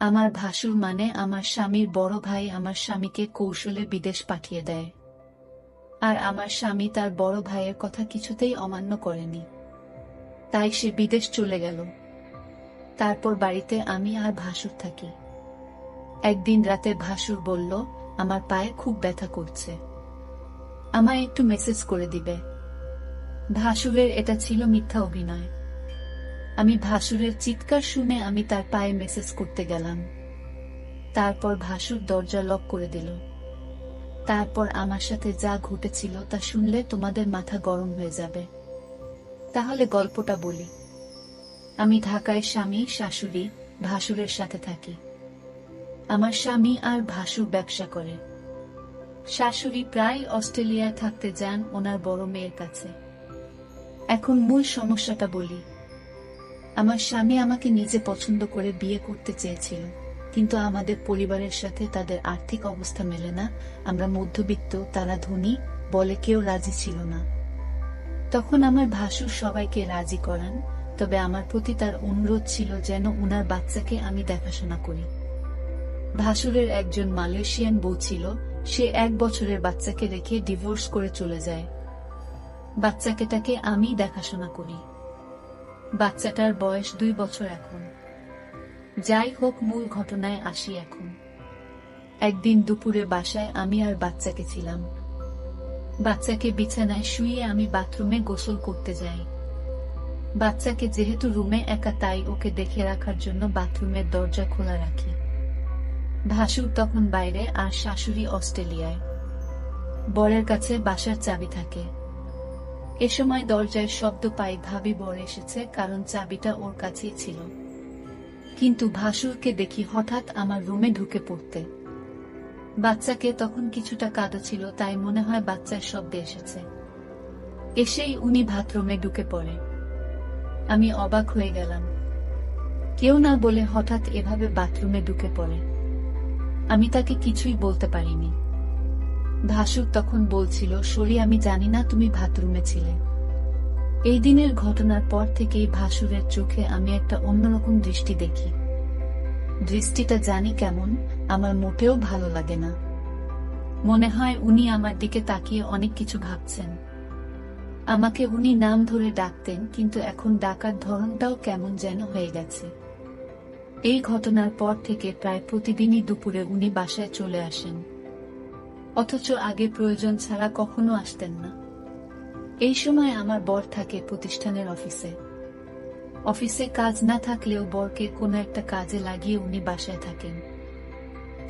আমার ভাসুর মানে আমার স্বামীর বড় ভাই আমার স্বামীকে কৌশলে বিদেশ পাঠিয়ে দেয়। আর আমার স্বামী তার বড় ভাইয়ের কথা কিছুতেই অমান্য করেনি, তাই সে বিদেশ চলে গেল। তারপর বাড়িতে আমি আর ভাসুর থাকি। একদিন রাতে ভাসুর বলল, আমার পায়ে খুব ব্যথা করছে, আমায় একটু মেসেজ করে দিবে। ভাসুরের এটা ছিল মিথ্যা অভিনয়। আমি ভাসুরের চিৎকার শুনে আমি তার পায়ে মেসেজ করতে গেলাম। তারপর ভাসুর দরজা লক করে দিল। তারপর আমার সাথে যা ঘটেছিল তা শুনলে তোমাদের মাথা গরম হয়ে যাবে। তাহলে গল্পটা বলি। আমি ঢাকায় স্বামী শাশুড়ি ভাসুরের সাথে থাকি। আমার স্বামী আর ভাসুর ব্যবসা করে। শাশুড়ি প্রায় অস্ট্রেলিয়ায় থাকতে যান ওনার বড় মেয়ের কাছে। এখন মূল সমস্যাটা বলি। আমার স্বামী আমাকে নিজে পছন্দ করে বিয়ে করতে চেয়েছিল, কিন্তু আমাদের পরিবারের সাথে তাদের আর্থিক অবস্থা মেলে না। আমরা মধ্যবিত্ত, তারা ধনী, বলে কেউ রাজি ছিল না। তখন আমার ভাসুর সবাইকে রাজি করান, তবে আমার প্রতি তার অনুরোধ ছিল যেন উনার বাচ্চাকে আমি দেখাশোনা করি। ভাসুরের একজন মালয়েশিয়ান বউ ছিল, সে 1 বছরের বাচ্চাকে রেখে ডিভোর্স করে চলে যায়। বাচ্চাকেটাকে আমি দেখাশোনা করি। বাচ্চাটার বয়স 2 বছর এখন। যাই হোক, মূল ঘটনায় আসি এখন। একদিন দুপুরে বাসায় আমি আর বাচ্চাকে ছিলাম। বাচ্চাকে বিছানায় শুইয়ে আমি বাথরুমে গোসল করতে যাই। বাচ্চাকে যেহেতু রুমে একা, তাই ওকে দেখে রাখার জন্য বাথরুমের দরজা খোলা রাখি। ভাসুর তখন বাইরে আর শাশুড়ি অস্ট্রেলিয়ায়। বরের কাছে বাসার চাবি থাকে। এ সময় দরজায় শব্দ পাই, ভাবি বর এসেছে, কারণ চাবিটা ওর কাছেই ছিল। কিন্তু ভাসুরকে দেখি হঠাৎ আমার রুমে ঢুকে পড়তে। বাচ্চাকে তখন কিছুটা কাঁদা ছিল, তাই মনে হয় বাচ্চার শব্দে এসেছে। এসেই উনি বাথরুমে ঢুকে পড়ে। আমি অবাক হয়ে গেলাম। কেউ না বলে হঠাৎ এভাবে বাথরুমে ঢুকে পড়ে। আমি তাকে কিছুই বলতে পারিনি। ভাসুর তখন বলছিল, সরি, আমি জানি না তুমি বাথরুমে ছিলে। এই দিনের ঘটনার পর থেকেই ভাসুরের চোখে আমি একটা অন্যরকম দৃষ্টি দেখি। দৃষ্টিটা জানি কেমন, আমার মোটেও ভালো লাগে না। মনে হয় উনি আমার দিকে তাকিয়ে অনেক কিছু ভাবছেন। আমাকে উনি নাম ধরে ডাকতেন, কিন্তু এখন ডাকার ধরনটাও কেমন যেন হয়ে গেছে। এই ঘটনার পর থেকে প্রায় প্রতিদিনই দুপুরে উনি বাসায় চলে আসেন, অথচ আগে প্রয়োজন ছাড়া কখনো আসতেন না। এই সময় আমার বর থাকে প্রতিষ্ঠানের অফিসে। অফিসে কাজ না থাকলেও বরকে কোনো একটা কাজে লাগিয়ে উনি বাসায় থাকেন।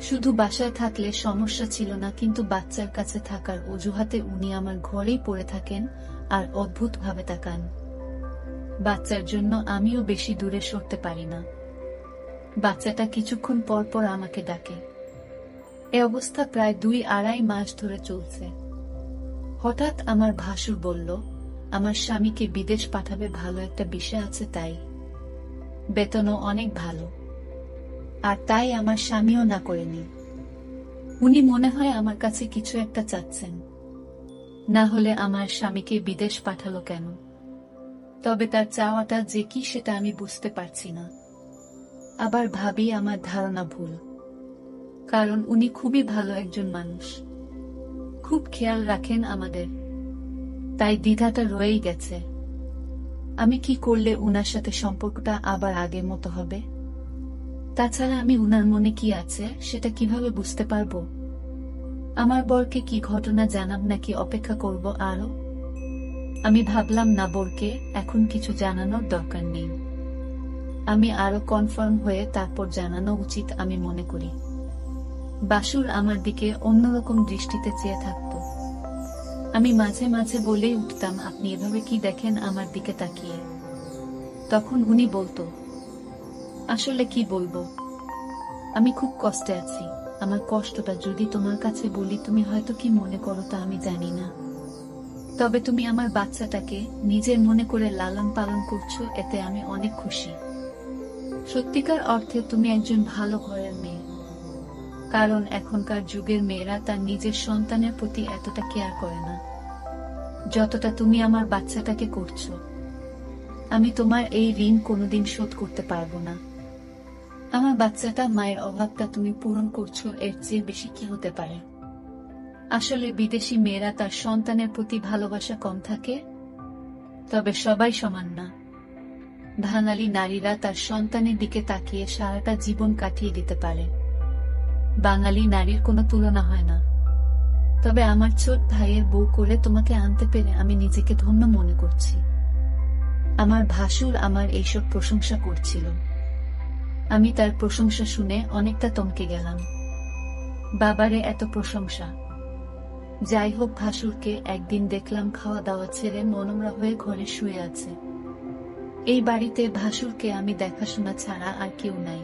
শুধু বাসায় থাকলে সমস্যা ছিল না, কিন্তু বাচ্চার কাছে থাকার অজুহাতে উনি আমার ঘরেই পড়ে থাকেন আর অদ্ভুতভাবে তাকান। বাচ্চার জন্য আমিও বেশি দূরে সরতে পারি না। বাচ্চাটা কিছুক্ষণ পর পর আমাকে ডাকে। এ অবস্থা প্রায় 2-2.5 মাস ধরে চলছে। হঠাৎ আমার ভাসুর বলল, আমার স্বামীকে বিদেশ পাঠাবে, ভালো একটা বিষয় আছে, তাই বেতনও অনেক ভালো। আর তাই আমার স্বামীও না করেনি। উনি মনে হয় আমার কাছে কিছু একটা চাচ্ছেন, না হলে আমার স্বামীকে বিদেশ পাঠালো কেন? তবে তার চাওয়াটা যে কি সেটা আমি বুঝতে পারছি না। আবার ভাবি আমার ধারণা ভুল, কারণ উনি খুবই ভালো একজন মানুষ, খুব খেয়াল রাখেন আমাদের। তাই দ্বিধাটা রয়েই গেছে। আমি কি করলে উনার সাথে সম্পর্কটা আবার আগের মতো হবে? তাছাড়া আমি উনার মনে কি আছে সেটা কিভাবে বুঝতে পারবো? আমার বরকে কি ঘটনা জানাব, নাকি অপেক্ষা করব আরো? আমি ভাবলাম না, বরকে এখন কিছু জানানোর দরকার নেই। আমি আরো কনফার্ম হয়ে তারপর জানানো উচিত আমি মনে করি। বাসুর আমার দিকে অন্যরকম দৃষ্টিতে চেয়ে থাকত। আমি মাঝে মাঝে বলেই উঠতাম, আপনি এভাবে কি দেখেন আমার দিকে তাকিয়ে? তখন উনি বলতো, আসলে কি বলবো, আমি খুব কষ্টে আছি। আমার কষ্টটা যদি তোমার কাছে বলি তুমি হয়তো কি মনে করো তা আমি জানি না, তবে তুমি আমার বাচ্চাটাকে নিজের মনে করে লালন পালন করছো, এতে আমি অনেক খুশি। সত্যিকার অর্থে তুমি একজন ভালো ঘরের মেয়ে, কারণ এখনকার যুগের মেয়েরা তার নিজের সন্তানের প্রতি এতটা কেয়ার করে না যতটা তুমি আমার বাচ্চাটাকে করছো। আমি তোমার এই ঋণ কোনোদিন শোধ করতে পারবো না। আমার বাচ্চাটা, মায়ের অভাবটা তুমি পূরণ করছো, এর চেয়ে বেশি কি হতে পারে? আসলে বিদেশি মেয়েরা তার সন্তানের প্রতি ভালোবাসা কম থাকে, তবে সবাই সমান না। বাঙালি নারীরা তার সন্তানের দিকে তাকিয়ে সারাটা জীবন কাটিয়ে দিতে পারে। বাঙালি নারীর কোনো তুলনা হয় না। তবে আমার ছোট ভাইয়ের বউ করে তোমাকে আনতে পেরে আমি নিজেকে ধন্য মনে করছি। আমার ভাসুর আমার এইসব প্রশংসা করছিল। আমি তার প্রশংসা শুনে অনেকটা থমকে গেলাম। বাবারে, এত প্রশংসা! যাই হোক, ভাসুরকে একদিন দেখলাম খাওয়া দাওয়া ছেড়ে মনমরা হয়ে ঘরে শুয়ে আছে। এই বাড়িতে ভাসুরকে আমি দেখাশোনা ছাড়া আর কেউ নাই।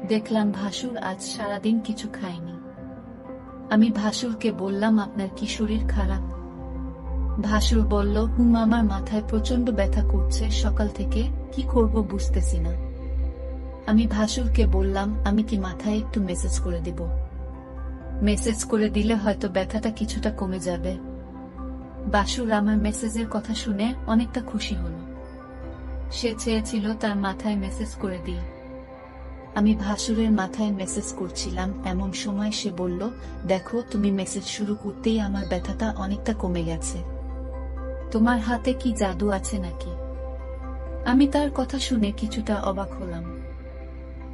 দেখলাম ভাসুর আজ সারাদিন কিছু খায়নি। আমি ভাসুরকে বললাম, আপনার কি শরীর খারাপ? ভাসুর বলল, আমার মাথায় প্রচন্ড ব্যথা করছে সকাল থেকে, কি করব বুঝতেছি না। আমি ভাসুরকে বললাম, আমি কি মাথায় একটু মেসেজ করে দিব? মেসেজ করে দিলে হয়তো ব্যথাটা কিছুটা কমে যাবে। ভাসুর আমার মেসেজের কথা শুনে অনেকটা খুশি হলো। সে চেয়েছিল তার মাথায় মেসেজ করে দিই। আমি ভাসুরের মাথায় মেসেজ করছিলাম, এমন সময় সে বলল, দেখো, তুমি মেসেজ শুরু করতেই আমার ব্যথাটা অনেকটা কমে গেছে। তোমার হাতে কি জাদু আছে নাকি? আমি তার কথা শুনে কিছুটা অবাক হলাম।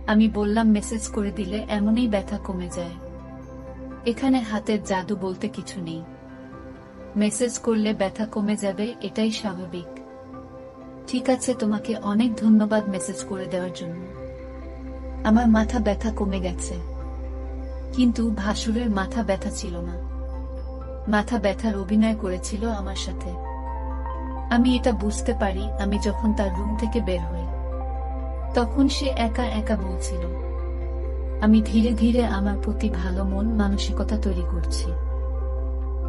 আমি বললাম, মেসেজ করে দিলে এমনই ব্যথা কমে যায়। এখানে হাতের জাদু বলতে কিছু নেই। মেসেজ করলে ব্যথা কমে যাবে, এটাই স্বাভাবিক। ঠিক আছে, তোমাকে অনেক ধন্যবাদ মেসেজ করে দেওয়ার জন্য। আমার মাথা ব্যথা কমে গেছে। কিন্তু ভাসুরের মাথা ব্যথা ছিল না। মাথা ব্যথার অভিনয় করেছিল আমার সাথে। আমি এটা বুঝতে পারি আমি যখন তার রুম থেকে বের হই। তখন সে একা একা বলছিল। আমি ধীরে ধীরে আমার প্রতি ভালো মন মানসিকতা তৈরি করছি।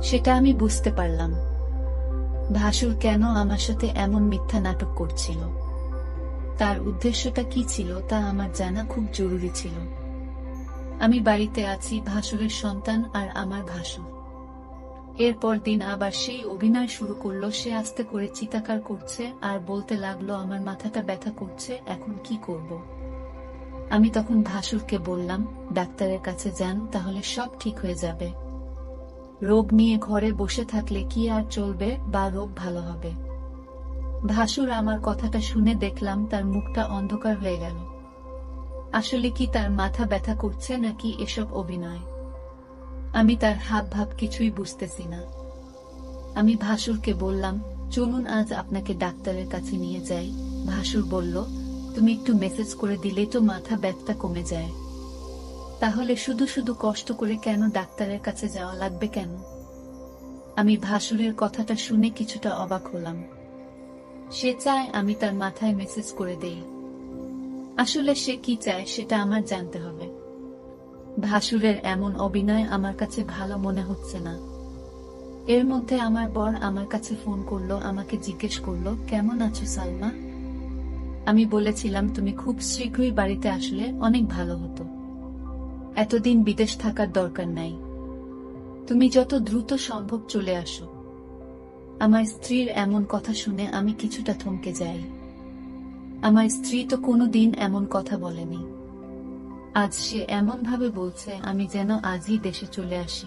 সেটা আমি বুঝতে পারলাম। ভাসুর কেন আমার সাথে এমন মিথ্যা নাটক করছিল, তার উদ্দেশ্যটা কি ছিল তা আমার জানা খুব জরুরি ছিল। আমি বাড়িতে আছি, ভাসুরের সন্তান আর আমার ভাসুর। এরপর দিন আবার সেই অভিনয় শুরু করলো। সে আস্তে করে চিৎকার করছে আর বলতে লাগলো, আমার মাথাটা ব্যথা করছে, এখন কি করব? আমি তখন ভাসুরকে বললাম, ডাক্তারের কাছে যান, তাহলে সব ঠিক হয়ে যাবে। রোগ নিয়ে ঘরে বসে থাকলে কি আর চলবে, বা রোগ ভালো হবে? ভাসুর আমার কথাটা শুনে দেখলাম তার মুখটা অন্ধকার হয়ে গেল। আসলে কি তার মাথা ব্যথা করছে নাকি এসব অভিনয়? আমি তার হাব ভাব কিছুই বুঝতেছি না। আমি ভাসুরকে বললাম, চলুন আজ আপনাকে ডাক্তারের কাছে নিয়ে যাই। ভাসুর বলল, তুমি একটু মেসেজ করে দিলেই তো মাথা ব্যথা কমে যায়। তাহলে শুধু শুধু কষ্ট করে কেন ডাক্তারের কাছে যাওয়া লাগবে কেন? আমি ভাসুরের কথাটা শুনে কিছুটা অবাক হলাম। সে চায় আমি তার মাথায় মেসেজ করে দেই। আসলে সে কি চায় সেটা আমার জানতে হবে। ভাসুরের এমন অভিনয় আমার কাছে ভালো মনে হচ্ছে না। এর মধ্যে আমার বর আমার কাছে ফোন করলো, আমাকে জিজ্ঞেস করলো, কেমন আছো সালমা? আমি বলেছিলাম, তুমি খুব শীঘ্রই বাড়িতে আসলে অনেক ভালো হতো। এতদিন বিদেশ থাকার দরকার নাই। তুমি যত দ্রুত সম্ভব চলে আসো। আমার স্ত্রীর এমন কথা শুনে আমি কিছুটা থমকে যাই। আমার স্ত্রী তো কোনোদিন এমন কথা বলেনি। আজ সে এমন ভাবে বলছে আমি যেন আজই দেশে চলে আসি।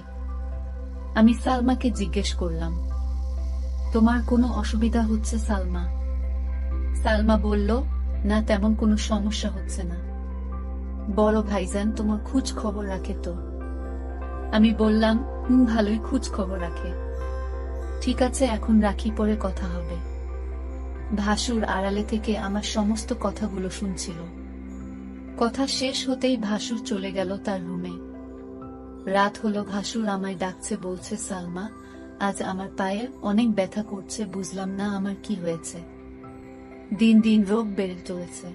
আমি সালমাকে জিজ্ঞেস করলাম, তোমার কোনো অসুবিধা হচ্ছে সালমা? সালমা বলল, না, তেমন কোনো সমস্যা হচ্ছে না। বড় ভাইজান তোমার খোঁজ খবর রাখে তো? আমি বললাম, ভালোই খোঁজ খবর রাখে। ঠিক আছে, এখন রাখি, পরে কথা হবে। ভাসুর আড়ালে থেকে আমার সমস্ত কথাগুলো শুনছিল। কথা শেষ হতেই ভাসুর চলে গেল তার রুমে। রাত হলো, ভাসুর আমায় ডাকছে, বলছে, সালমা, আজ আমার পায়ে অনেক ব্যথা করছে, বুঝলাম না আমার কি হয়েছে। দিন দিন রোগ বেড়ে চলেছে।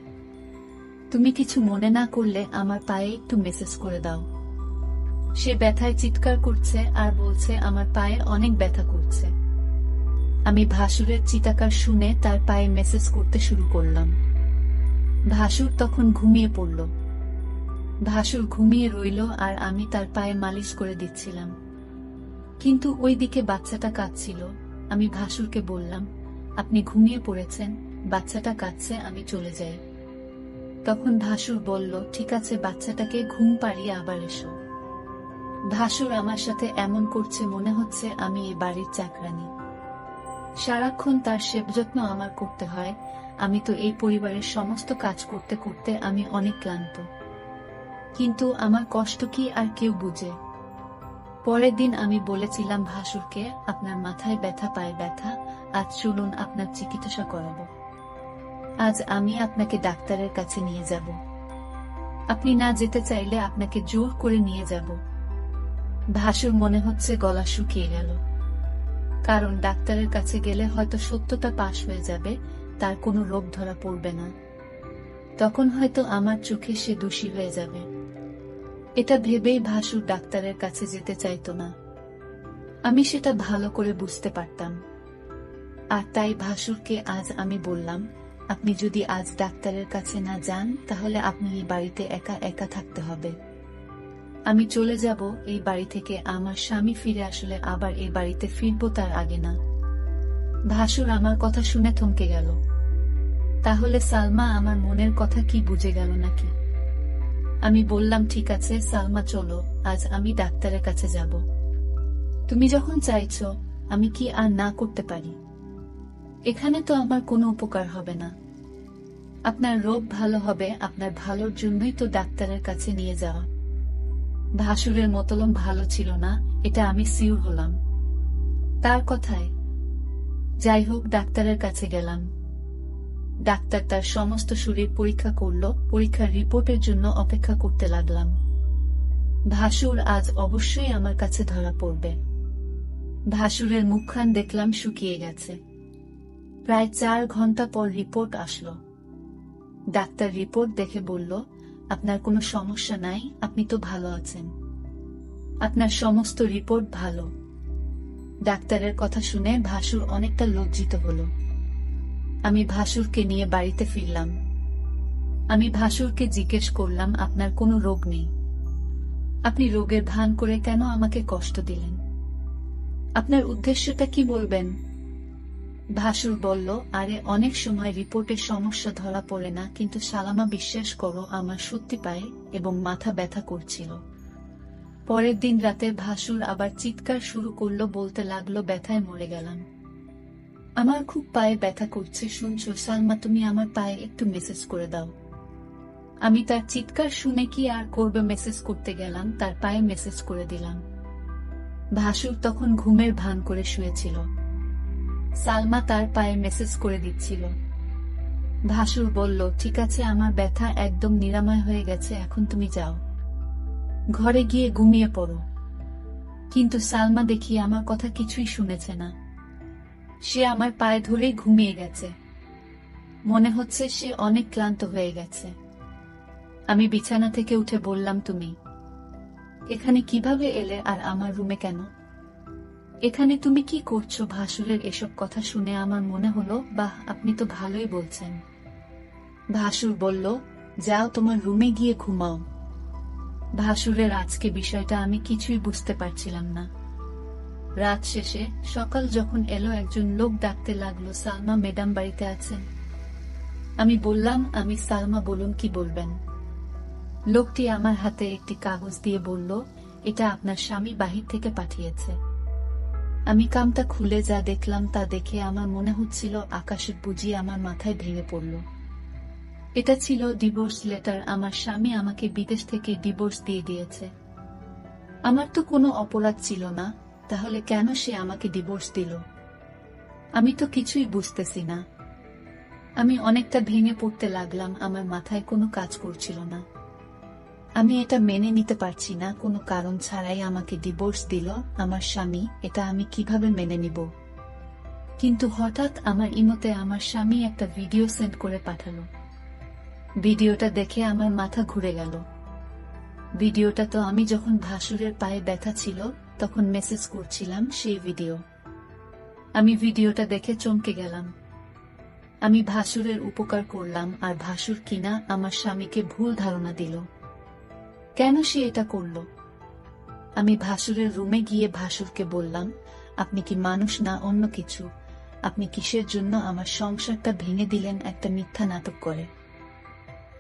তুমি কিছু মনে না করলে আমার পায়ে একটু মেসেজ করে দাও। সে ব্যথায় চিৎকার করছে আর বলছে আমার পায়ে অনেক ব্যথা করছে। আমি ভাসুরের চিৎকার শুনে তার পায়ে মেসেজ করতে শুরু করলাম। ভাসুর তখন ঘুমিয়ে পড়ল। ভাসুর ঘুমিয়ে রইল আর আমি তার পায়ে মালিশ করে দিচ্ছিলাম। কিন্তু ওইদিকে বাচ্চাটা কাঁদছিল। আমি ভাসুরকে বললাম, আপনি ঘুমিয়ে পড়েছেন, বাচ্চাটা কাঁদছে, আমি চলে যাই। তখন ভাসুর বলল, ঠিক আছে, বাচ্চাটাকে ঘুম পাড়িয়ে আবার এসো। ভাসুর আমার সাথে এমন করছে মনে হচ্ছে আমি এই বাড়ির চাকরানী। সারাক্ষণ তার সেবযত্ন আমার করতে হয়। আমি তো এই পরিবারের সমস্ত কাজ করতে করতে আমি অনেক ক্লান্ত, কিন্তু আমার কষ্ট কি আর কেউ বুঝে? পরের দিন আমি বলেছিলাম ভাসুরকে, আপনার মাথায় ব্যথা, পায়ে ব্যথা, আজ চলুন আপনার চিকিৎসা করাবো। আজ আমি আপনাকে ডাক্তারের কাছে নিয়ে যাব। আপনি না যেতে চাইলে আপনাকে জোর করে নিয়ে যাব। ভাসুর মনে হচ্ছে গলা শুকিয়ে গেল, কারণ ডাক্তারের কাছে গেলে হয়তো সত্যটা পাশ হয়ে যাবে, তার কোনো রোগ ধরা পড়বে না। তখন হয়তো আমার চোখে সে দোষী হয়ে যাবে। এটা ভেবেই ভাসুর ডাক্তারের কাছে যেতে চাইতো না। আমি সেটা ভালো করে বুঝতে পারতাম। আর তাই ভাসুরকে আজ আমি বললাম, আপনি যদি আজ ডাক্তারের কাছে না যান তাহলে আপনি এই বাড়িতে একা একা থাকতে হবে। আমি চলে যাব এই বাড়ি থেকে। আমার স্বামী ফিরে আসলে আবার এই বাড়িতে ফিরবো, তার আগে না। ভাসুর আমার কথা শুনে থমকে গেল। তাহলে সালমা আমার মনের কথা কি বুঝে গেল নাকি? আমি বললাম, ঠিক আছে সালমা, চলো, আজ আমি ডাক্তারের কাছে যাব। তুমি যখন চাইছো, আমি কি আর না করতে পারি? এখানে তো আমার কোনো উপকার হবে না। আপনার রোগ ভালো হবে, আপনার ভালোর জন্যই তো ডাক্তারের কাছে নিয়ে যাওয়া। ভাসুরের মতলব ভালো ছিল না, এটা আমি সিউর হলাম তার কথায়। যাই হোক, ডাক্তারের কাছে গেলাম। ডাক্তার তার সমস্ত শরীর পরীক্ষা করল। পরীক্ষার রিপোর্টের জন্য অপেক্ষা করতে লাগলাম। ভাসুর আজ অবশ্যই আমার কাছে ধরা পড়বে। ভাসুরের মুখখান দেখলাম শুকিয়ে গেছে। প্রায় 4 ঘন্টা পর রিপোর্ট আসলো। ডাক্তার রিপোর্ট দেখে বলল, আপনার কোনো সমস্যা নাই, আপনি তো ভালো আছেন, আপনার সমস্ত রিপোর্ট ভালো। ডাক্তারের কথা শুনে ভাসুর অনেকটা লজ্জিত হলো। আমি ভাসুরকে নিয়ে বাড়িতে ফিরলাম। আমি ভাসুরকে জিজ্ঞেস করলাম, আপনার কোনো রোগ নেই, আপনি রোগের ভান করে কেন আমাকে কষ্ট দিলেন? আপনার উদ্দেশ্যটা কি বলবেন? ভাসুর বলল, আরে অনেক সময় রিপোর্টের সমস্যা ধরা পড়ে না, কিন্তু সালামা বিশ্বাস করো, আমার সত্যি পায়ে এবং মাথা ব্যথা করছিল। পরের দিন রাতে ভাসুর আবার চিৎকার শুরু করলো, বলতে লাগলো, ব্যথায় মরে গেলাম, আমার খুব পায়ে ব্যথা করছে, শুনছো সালমা, তুমি আমার পায়ে একটু মেসেজ করে দাও। আমি তার চিৎকার শুনে কি আর করবে, মেসেজ করতে গেলাম, তার পায়ে মেসেজ করে দিলাম। ভাসুর তখন ঘুমের ভান করে শুয়েছিল। সালমা তার পায়ে মেসেজ করে দিচ্ছিল। ভাসুর বলল, ঠিক আছে, আমার ব্যথা একদম নিরাময় হয়ে গেছে, এখন তুমি যাও, ঘরে গিয়ে ঘুমিয়ে পড়ো। কিন্তু সালমা দেখি আমার কথা কিছুই শুনেছে না। সে আমার পায়ে ধরেই ঘুমিয়ে গেছে। মনে হচ্ছে সে অনেক ক্লান্ত হয়ে গেছে। আমি বিছানা থেকে উঠে বললাম, তুমি এখানে কিভাবে এলে আর আমার রুমে কেন? এখানে তুমি কি করছো? ভাসুরের এসব কথা শুনে আমার মনে হলো, বাহ, আপনি তো ভালোই বলছেন। ভাসুর বলল, যাও তোমার রুমে গিয়ে ঘুমাও। ভাসুরের আজকে বিষয়টা আমি কিছুই বুঝতে পারছিলাম না। রাত শেষে সকাল যখন এলো, একজন লোক ডাকতে লাগলো, সালমা ম্যাডাম বাড়িতে আছেন? আমি বললাম, আমি সালমা, বলুন কি বলবেন। লোকটি আমার হাতে একটি কাগজ দিয়ে বলল, এটা আপনার স্বামী বাহির থেকে পাঠিয়েছে। আমি কামটা খুলে যা দেখলাম তা দেখে আমার মনে হচ্ছিল আকাশের বুঝি আমার মাথায় ভেঙে পড়ল। এটা ছিল ডিভোর্স লেটার। আমার স্বামী আমাকে বিদেশ থেকে ডিভোর্স দিয়ে দিয়েছে। আমার তো কোনো অপরাধ ছিল না, তাহলে কেন সে আমাকে ডিভোর্স দিল? আমি তো কিছুই বুঝতেছি না। আমি অনেকটা ভেঙে পড়তে লাগলাম, আমার মাথায় কোনো কাজ করছিল না। আমি এটা মেনে নিতে পারছি না, কোনো কারণ ছাড়াই আমাকে ডিভোর্স দিল আমার স্বামী, এটা আমি কিভাবে মেনে নিব? কিন্তু হঠাৎ আমার ইমোতে আমার স্বামী একটা ভিডিও সেন্ড করে পাঠালো। ভিডিওটা দেখে আমার মাথা ঘুরে গেল। ভিডিওটা তো আমি যখন ভাসুরের পায়ে ব্যথা ছিল তখন মেসেজ করছিলাম সেই ভিডিও। আমি ভিডিওটা দেখে চমকে গেলাম। আমি ভাসুরের উপকার করলাম আর ভাসুর কিনা আমার স্বামীকে ভুল ধারণা দিল। কেন সে এটা করল? আমি ভাসুরের রুমে গিয়ে ভাসুরকে বললাম, আপনি কি মানুষ না অন্য কিছু? আপনি কিসের জন্য আমার সংসারটা ভেঙে দিলেন একটা মিথ্যা নাটক করে?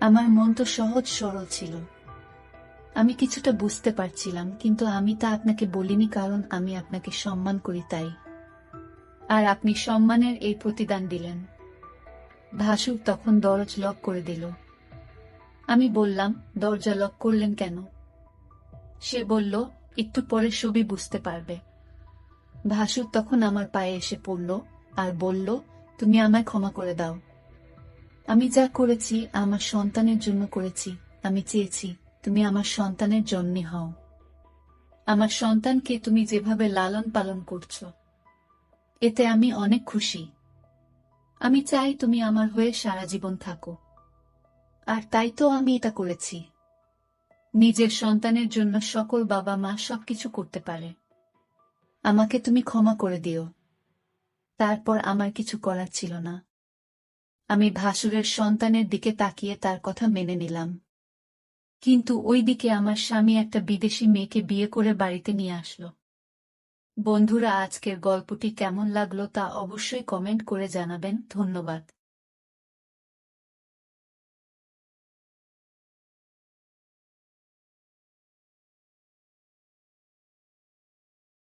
আমার মন তো সহজ সরল ছিল। আমি কিছুটা বুঝতে পারছিলাম, কিন্তু আমি তা আপনাকে বলিনি, কারণ আমি আপনাকে সম্মান করি তাই। আর আপনি সম্মানের এই প্রতিদান দিলেন। ভাসুর তখন দরজা লক করে দিল। আমি বললাম, দরজা লক করলেন কেন? সে বলল, একটু পরে সবই বুঝতে পারবে। ভাসুর তখন আমার পায়ে এসে পড়ল আর বলল, তুমি আমায় ক্ষমা করে দাও। আমি যা করেছি আমার সন্তানের জন্য করেছি। আমি চেয়েছি তুমি আমার সন্তানের জন্যে হও। আমার সন্তানকে তুমি যেভাবে লালন পালন করছো, এতে আমি অনেক খুশি। আমি চাই তুমি আমার হয়ে সারা জীবন থাকো। আর তাই তো আমি এটা করেছি। নিজের সন্তানের জন্য সকল বাবা মা সবকিছু করতে পারে। আমাকে তুমি ক্ষমা করে দিও। তারপর আমার কিছু করার ছিল না। আমি ভাসুরের সন্তানের দিকে তাকিয়ে তার কথা মেনে নিলাম। কিন্তু ওই দিকে আমার স্বামী একটা বিদেশি মেয়েকে বিয়ে করে বাড়িতে নিয়ে আসলো। বন্ধুরা, আজকের গল্পটি কেমন লাগলো তা অবশ্যই কমেন্ট করে জানাবেন। ধন্যবাদ।